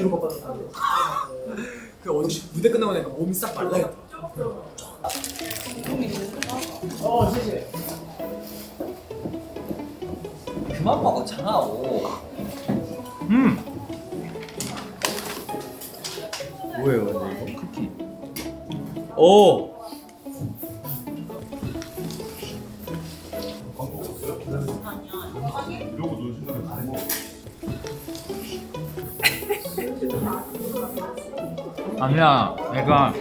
뒤로 꺾어졌다고. 그 어디 무대 끝나고 나니까 몸이 싹 말라있다. 시시. 그만 먹어 장아오. 뭐예요 근데 이거? 쿠키. 오! 아니야 내가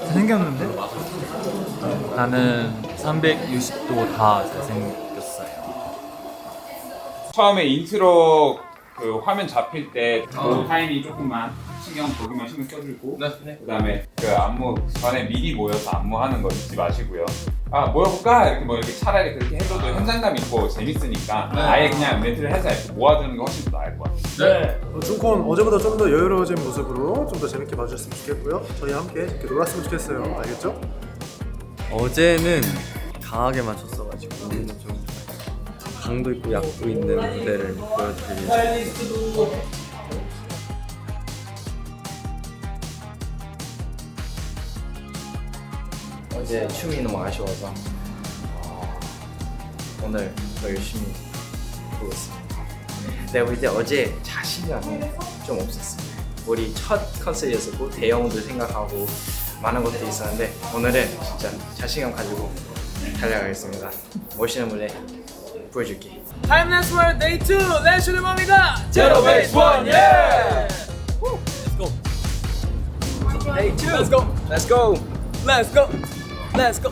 잘생겼는데? 나는 360도 다 잘생겼어요. 처음에 인트로 그 화면 잡힐 때 그 타이밍 조금만 거기만 신경 써주고 그다음에 그 안무 전에 미리 모여서 안무하는 거 잊지 마시고요. 아 모여볼까? 이렇게 뭐 이렇게 차라리 그렇게 해줘도 현장감 있고 재밌으니까 아예 그냥 멘트를 해서 이렇게 모아두는 게 훨씬 더 나을 것 같아요. 네. 중콘 어제보다 좀 더 여유로워진 모습으로 좀 더 재밌게 봐주셨으면 좋겠고요. 저희와 함께 이렇게 놀았으면 좋겠어요. 알겠죠? 어제는 강하게 맞췄어가지고 오늘은 좀 강도 있고 약도 있는 무대를 보여드리기 위해서 어제 춤이 너무 아쉬워서 오늘 더 열심히 보겠습니다. 내가 볼 때 어제 자신감이 좀 없었습니다. 우리 첫 컨셉이었었고 대형도 생각하고 많은 것들이 있었는데 오늘은 진짜 자신감 가지고 달려가겠습니다. 멋있는 무대 보여줄게. 타임레스 월 데이 2 렌슈드 맘이다. 제로 베이스 원, 예! 데이 2 Let's go. Let's go. Let's go. Let's go.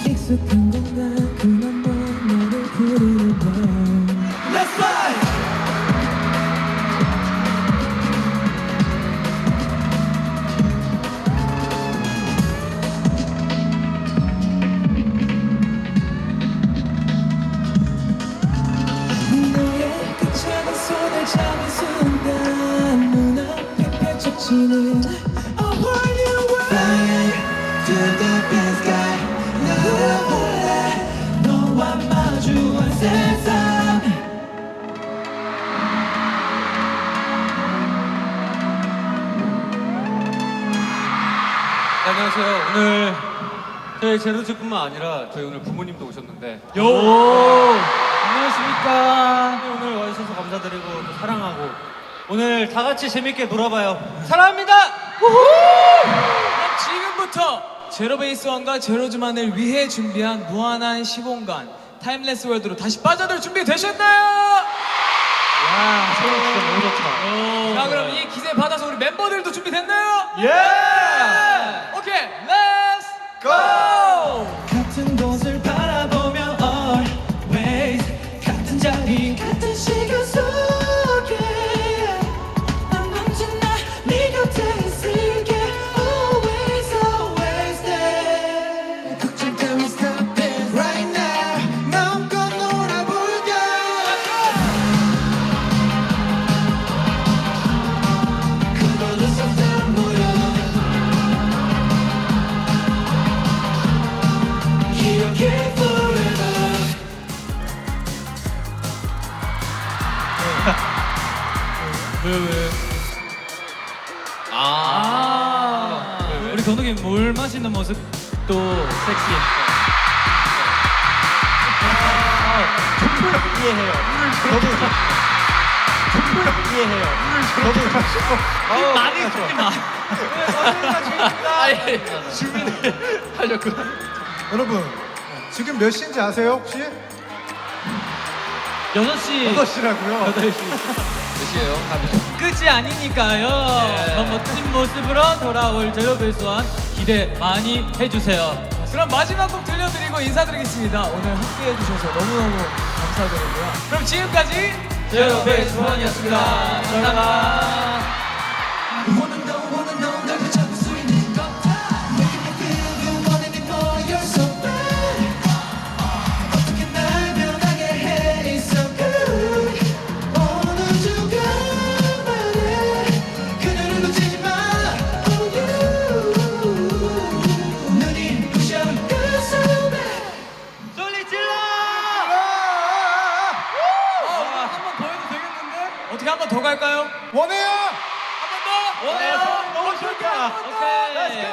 익숙한 공간 그만 너를 부르는 밤 Let's fly! 너의 그 차가운 손을 잡은 순간 눈앞에 펼쳐지는 A whole new world Flying to the best sky 너와 마주한 세상 안녕하세요. 오늘 저희 제로즈뿐만 아니라 저희 오늘 부모님도 오셨는데 안녕하십니까. 오늘 와주셔서 감사드리고 또 사랑하고 오늘 다 같이 재밌게 놀아봐요. 사랑합니다. 지금부터 제로베이스원과 제로즈만을 위해 준비한 무한한 시공간 타임레스 월드로 다시 빠져들 준비 되셨나요? 와, 소리 진짜 너무 좋다. 자 그럼 이 기세 받아서 우리 멤버들도 준비됐나요? 예! 오케이, 렛츠 고! 같은 곳을 바라보며 always 같은 자리 같은 시간 속에 난 언제나 네 곁에 있을게 always always there 걱정 따윈 stop it right now 마음껏 놀아볼게 그걸로 싹다 모여 기억해 forever 우리 건욱이 물 마시는 모습도 섹시해. 충분히 이해해요. 저도 충분히 이해해요. 저도 많이 쓰지 마. 준비를 하려고 여러분 지금 몇 시인지 아세요 혹시? 6시. 8시라고요? 8시. 끝이 아니니까요. 더 멋진 모습으로 돌아올 제로베이스원 기대 많이 해주세요. 그럼 마지막 곡 들려드리고 인사드리겠습니다. 오늘 함께 해주셔서 너무너무 감사드리고요. 그럼 지금까지 제로베이스원이었습니다. 감사합니다. 어떻게 한 번 더 갈까요? 원해요. 한 번 더? 원해요. 너무 좋다. 오케이. Let's go.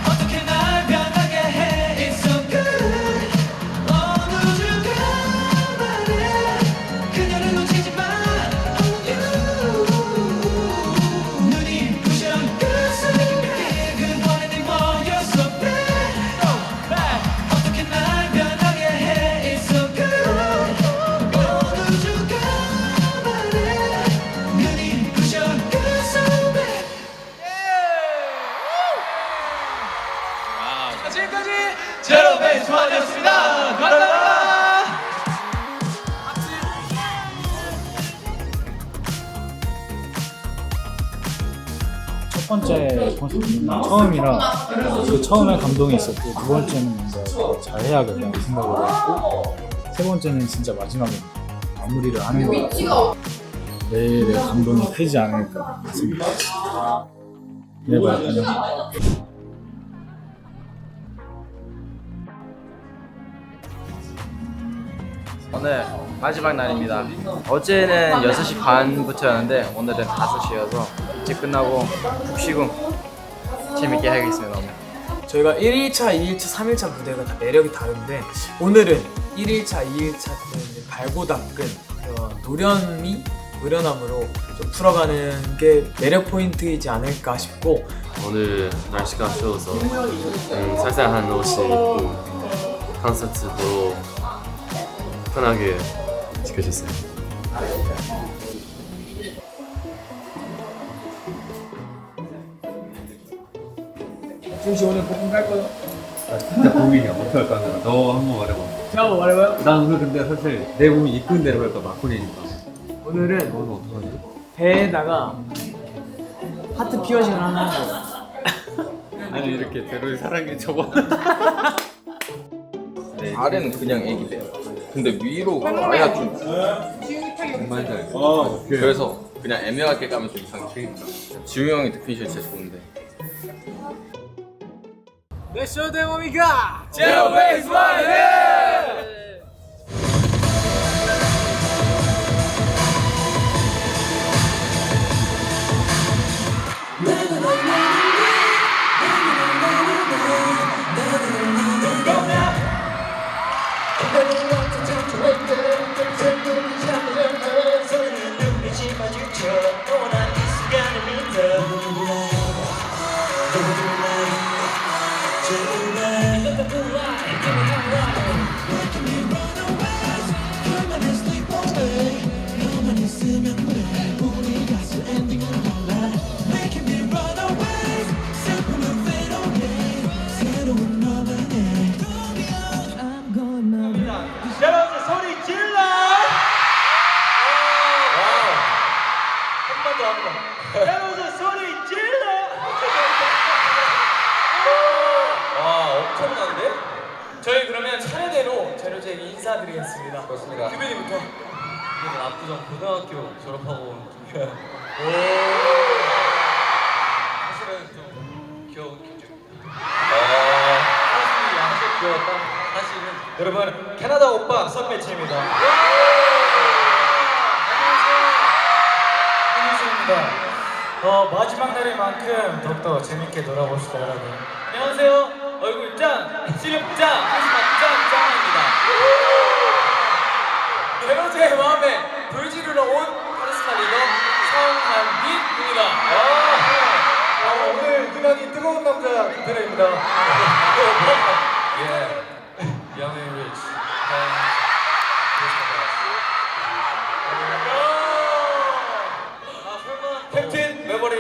어떻게 날 변하게 해? It's so good. 어느 순간 말해 그녀를 놓치지 마. 눈이 부셔 그 원하는 more. You're so bad. 어떻게 날 변하게 해? It's so good. 어느 순간 말해 눈이 부셔 so bad. 지금까지 제로 베이스 원이었습니다. 감사합니다. 첫 번째 콘서트는 처음이라 그 처음에 감동이 있었고 두 번째는 뭔가 잘해야겠다는 생각을 했고 세 번째는 진짜 마지막에 마무리를 하는 거 내일의 감동이 크지 않을까 생각했습니다. 네, 안녕. 오늘 마지막 날입니다. 어제는 6시 반부터였는데 오늘은 5시여서 일찍 끝나고 푹 쉬고 재밌게 하겠습니다. 오늘. 저희가 1일차, 2일차, 3일차 무대가 다 매력이 다른데 오늘은 1일차, 2일차 때는 발고 닦은 노련함으로 좀 풀어가는 게 매력 포인트이지 않을까 싶고 오늘 날씨가 추워서 쌀쌀한 옷을 입고 콘서트 보러 편하게 지켜줬어요. 혹시 오늘 볶음 갈 거야? 나 진짜 고민이야. 어떻게 할까 하다가 너 한번 말해봐. 제가 한번 말해봐요? 난 오늘 근데 사실 내 몸이 이쁜 대로 할까 막걸리니까. 오늘은 너는 어떡하지? 배에다가 하트 피어싱을 하나 하는 거야. 아니 이렇게 대로의 사랑에 적어. 아래는 그냥 애기 배. 근데 위로 가야 좀 정말 잘. 그래서 그냥 애매하게 가면 좀 이상해. 지우 형이 데피니션 진짜 좋은데. 내쇼 대범이가 제로 베이스 원. 여러분 소리 질러! 한 번 더 합니다. 여러분 소리 질러! 와 엄청난데? 저희 그러면 차례대로 제로제에게 인사드리겠습니다. 그렇습니다. 규빈이부터. 압구정 고등학교 졸업하고 온 김규현. 사실은 좀 귀여운 김준입니다. 사실 양쪽 귀여웠다. 사실은 여러분 캐나다 오빠 선배님입니다. 안녕하세요. 마지막 날인 만큼 더욱더 재밌게 놀아봅시다 여러분. 안녕하세요. 얼굴 짱, 실력 짱, 카리스마 짱입니다. 베로제의 마음에 불지르러 온 카리스마 리더 성한빈입니다. 오늘 유난히 뜨거운 남자 김태래입니다. Young and rich. 캡틴 메모리.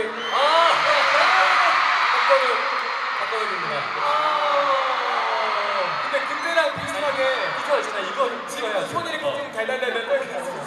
박건우입니다. 근데 그때랑 비슷하게 이거 있잖아. 이거 지금 손 이렇게 좀 달달달달 떨고 있어요.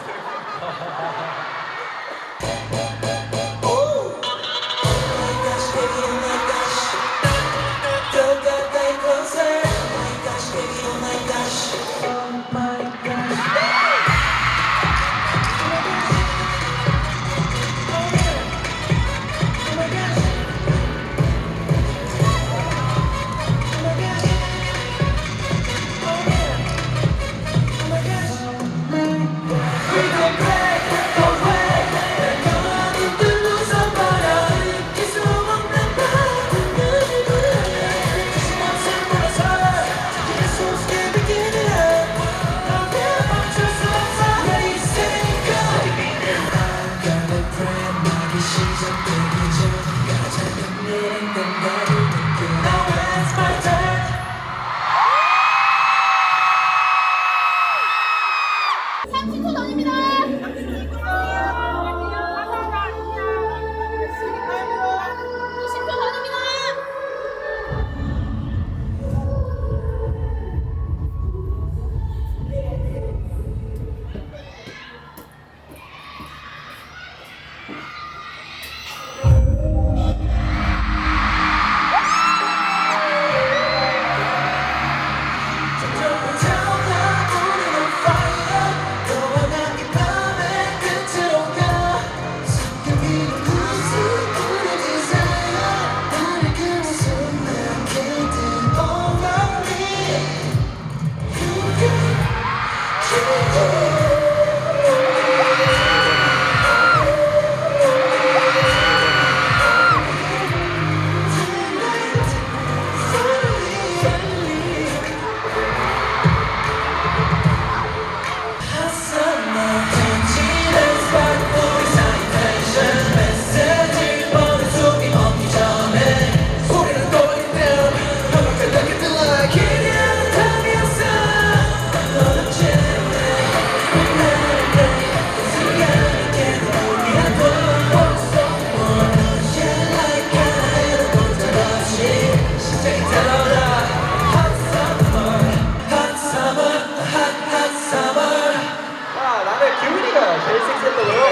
나는 기훈이가 제일 섹시했다고 해서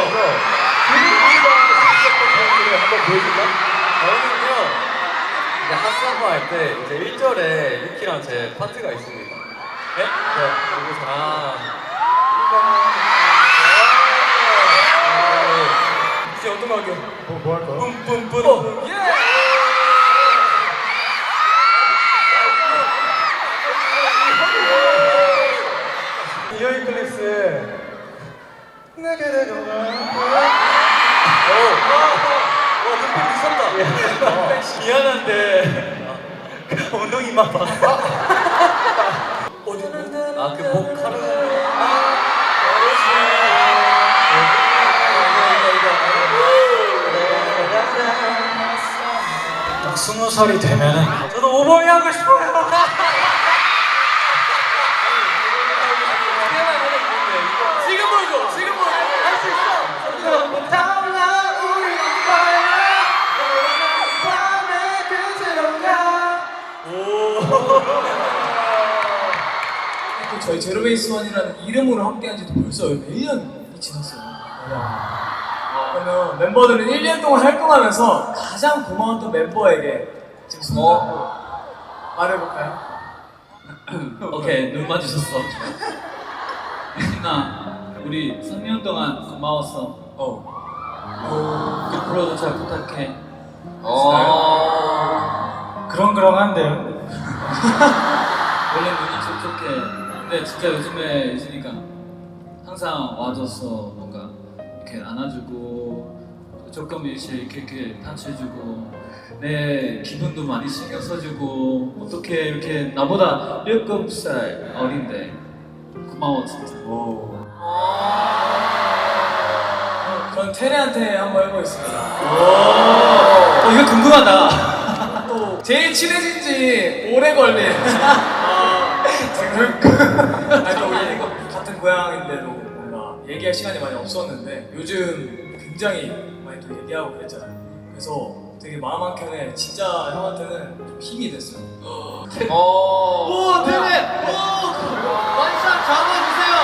기훈이가 섹시했던 포인트를 한번 보여줄까? 저는요 이제 핫사바 할 때 이제 1절에 유키랑 제 파트가 있습니다. 네? 여기서 이제 어떤 거 할게요? 뭐 할까요? 뿜뿜뿜 예! 이어이 클립스의 내게 되거나 미안한데 엉덩이만 봐. 아그목 카르 딱 20살이 되면은 저도 오버이 하고 싶어요. 지금 보여줘. 지금 보여줘. 할 수 있어. 달라 우리 밤에 그새로 가. 또 저희 제로베이스1이라는 이름으로 함께한 지도 벌써 1년이 지났어요. 그러면 멤버들은 1년 동안 활동하면서 가장 고마웠던 멤버에게 지금 손잡고 말해볼까요? 오케이, 눈 맞으셨어. 혜진아, 우리 3년 동안 고마웠어. 앞으로도 잘 부탁해. 그런한데요. 원래 눈이 촉촉해. 근데 진짜 요즘에 있으니까 항상 와줘서 뭔가 이렇게 안아주고 조금 이렇게 타치해주고 내 기분도 많이 신경 써주고 어떻게 이렇게 나보다 7살 어린데 고마워 진짜. 그럼 테레한테 한번 해보겠습니다. 이거 궁금하다. 또 제일 친해진 지 오래 걸린 지금 또 우리 같은 고향인데도 뭔가 얘기할 시간이 많이 없었는데 요즘 굉장히 많이 또 얘기하고 그랬잖아요. 그래서 되게 마음 한켠에 진짜 형한테는 좀 힘이 됐어요. 오, 되네. 원샷 잡아주세요.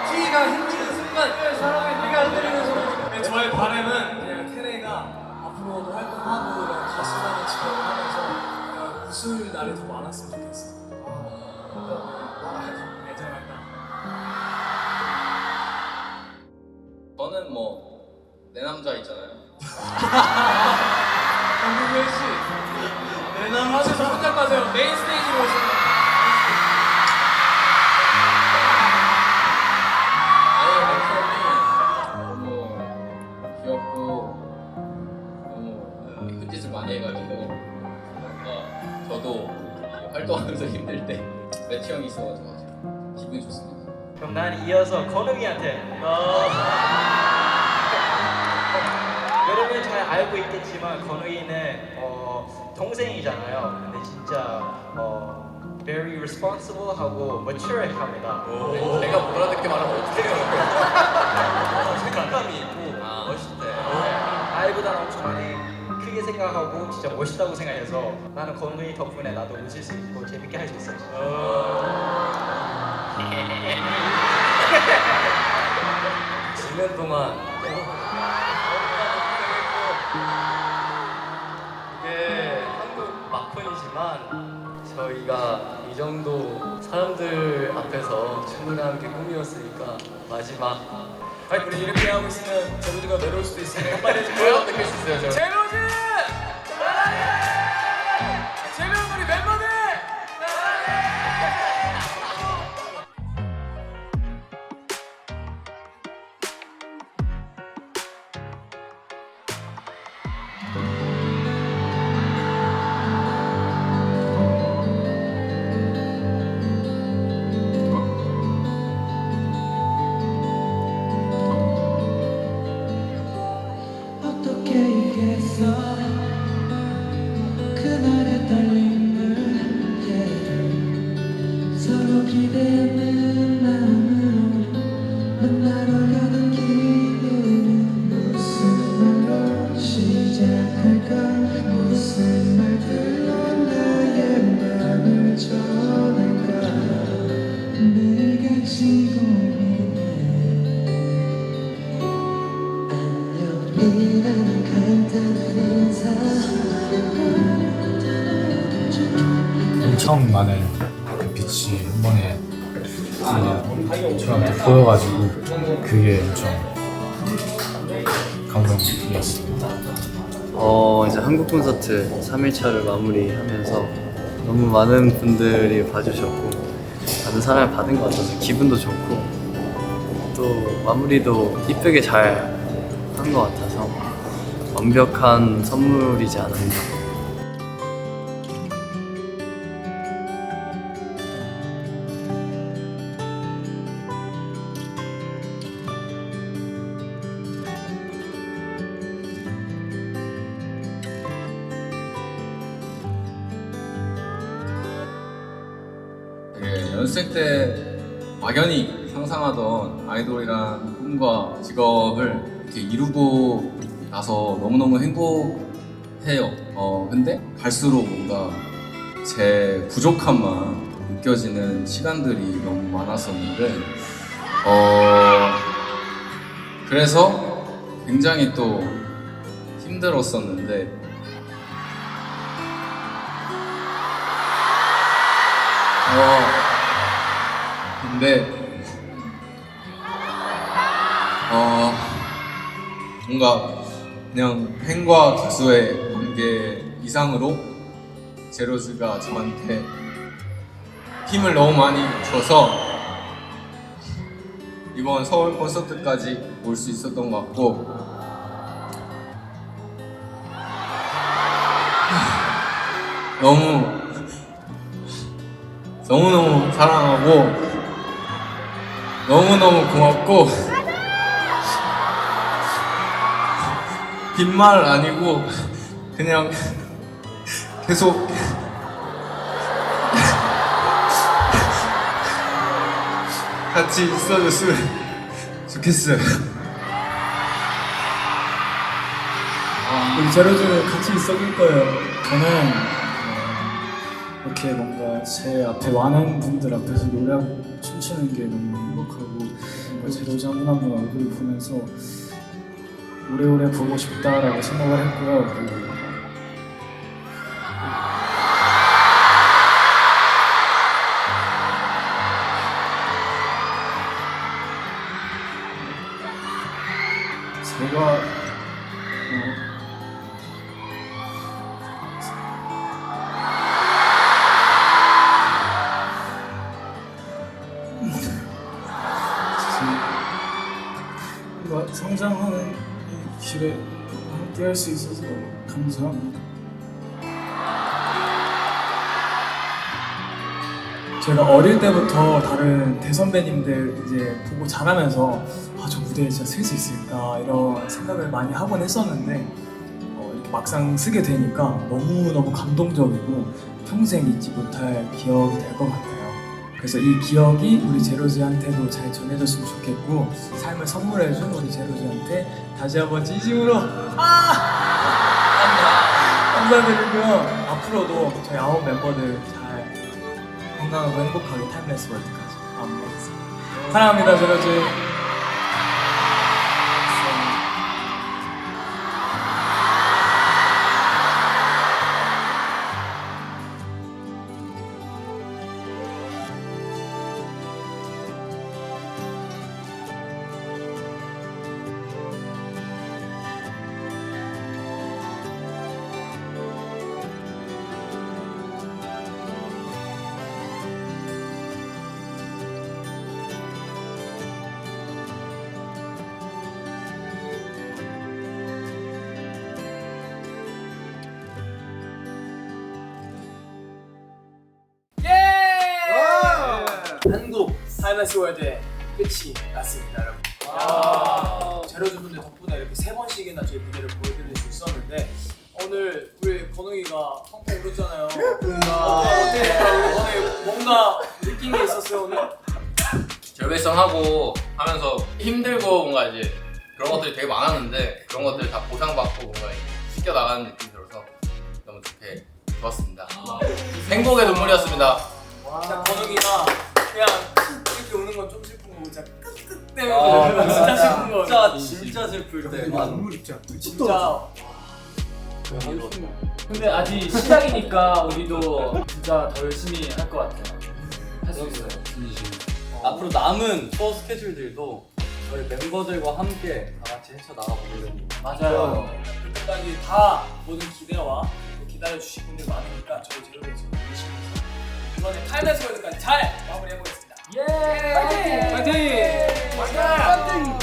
뒤가 힘드는 순간 사람이 네가 흔들리는 순간 저의 바람은 그냥 테레가 앞으로도 활동하고 그냥 가수라는 직업을 하면서 그냥 웃을 날이 더 많았으면 좋겠어. 예정할까? 저는 뭐 내 남자 있잖아요. 강국열 씨, 내 남자에서 혼자 가세요. 메인 스테이지로 오시면. 너무 귀엽고 너무 흠짓을 많이 해가지고 저도 활동하면서 힘들 때 매트 형이 있어가지고 기분이 좋습니다. 그럼 난 이어서 건웅이한테. 여러분 잘 알고 있겠지만 건웅이는 동생이잖아요. 근데 진짜 very responsible 하고 mature 합니다. 내가 못 알아듣게 말하면 어떻게 해요? 생각감이 있고 멋있대. 나이보다 엄청 많이 크게 생각하고 진짜 멋있다고 생각해서 나는 건웅이 덕분에 나도 웃을 수 있고 재밌게 할 수 있어요. 지낸 동안 이게 한국 막판이지만 저희가 이 정도 사람들 앞에서 춤을 게 꿈이었으니까 마지막 우리 이렇게 하고 있으면 제로즈가 외로울 수도 있으니 한번 해줄까요? 느낄 수 있어요 저. 제로즈! 제로즈 우리 멤버들! 어떻게 이겠어 엄청 많은 그 빛이 한 번에 저한테 보여가지고 그게 엄청 감동이었습니다. 이제 한국 콘서트 3일차를 마무리하면서 너무 많은 분들이 봐주셨고 많은 사랑을 받은 것 같아서 기분도 좋고 또 마무리도 이쁘게 잘 한 것 같아서 완벽한 선물이지 않았나. 되게 연습생 때 막연히 상상하던 아이돌이란 꿈과 직업을 이렇게 이루고 나서 너무너무 행복해요. 근데 갈수록 뭔가 제 부족함만 느껴지는 시간들이 너무 많았었는데 그래서 굉장히 또 힘들었었는데 근데 뭔가 그냥 팬과 가수의 관계 이상으로 제로즈가 저한테 힘을 너무 많이 줘서 이번 서울 콘서트까지 올 수 있었던 것 같고 너무너무 사랑하고 너무너무 고맙고 빈말 아니고 그냥 계속 같이 있어줬으면 좋겠어요. 우리 제로즈는 같이 있어줄 거예요. 저는 이렇게 뭔가 제 앞에 많은 분들 앞에서 노래하고 춤추는 게 너무 행복하고 제로즈 한 분 한 분 얼굴을 보면서 오래오래 보고 싶다라고 생각을 했고요. 그리고 제가 성장하는 이 길에 함께 할 수 있어서 감사합니다. 제가 어릴 때부터 다른 대선배님들 이제 보고 자라면서 저 무대에 진짜 쓸 수 있을까 이런 생각을 많이 하곤 했었는데 이렇게 막상 쓰게 되니까 너무너무 감동적이고 평생 잊지 못할 기억이 될 것 같아요. 그래서 이 기억이 우리 제로즈한테도 잘 전해졌으면 좋겠고 삶을 선물해준 우리 제로즈한테 다시 한번 진심으로 감사드리고요. 앞으로도 저희 9 멤버들 잘 건강하고 행복하게 타임레스 월드까지 마무리하겠습니다. 사랑합니다, 제로즈. 한국 타임레스 월드의 끝이 났습니다, 여러분. 제로즈분들 덕분에 이렇게 3번씩이나 저희 무대를 보여드릴 수 있었는데 오늘 우리 건웅이가 펑펑 울었잖아요. 어때요? 오늘 뭔가 느낀 게 있었어요, 오늘? 결별성하고 하면서 힘들고 뭔가 이제 그런 것들이 되게 많았는데 그런 것들 다 보상받고 뭔가 씻겨 나가는 느낌이 들어서 너무 좋았습니다. 행복의 눈물이었습니다. 진짜 건욱이가 그냥 이렇게 오는 건 좀 슬픈 거고 진짜 끝끝 때문에 진짜 슬픈 거. 진짜 슬플 때. 눈물이 진짜 진짜. 근데 아직 시작이니까 우리도 진짜 더 열심히 할 것 같아요. 할 수 있어요. 앞으로 남은 투어 스케줄들도 저희 멤버들과 함께 다 같이 헤쳐나가 보려고. 맞아요. 그때까지 다 모든 기대와 기다려주신 분들 많으니까 저희 제로베이스 열심히 해서 이번에 타임레스 월드까지 잘 마무리해보겠습니다. 예! 파이팅! 파이팅! 파이팅!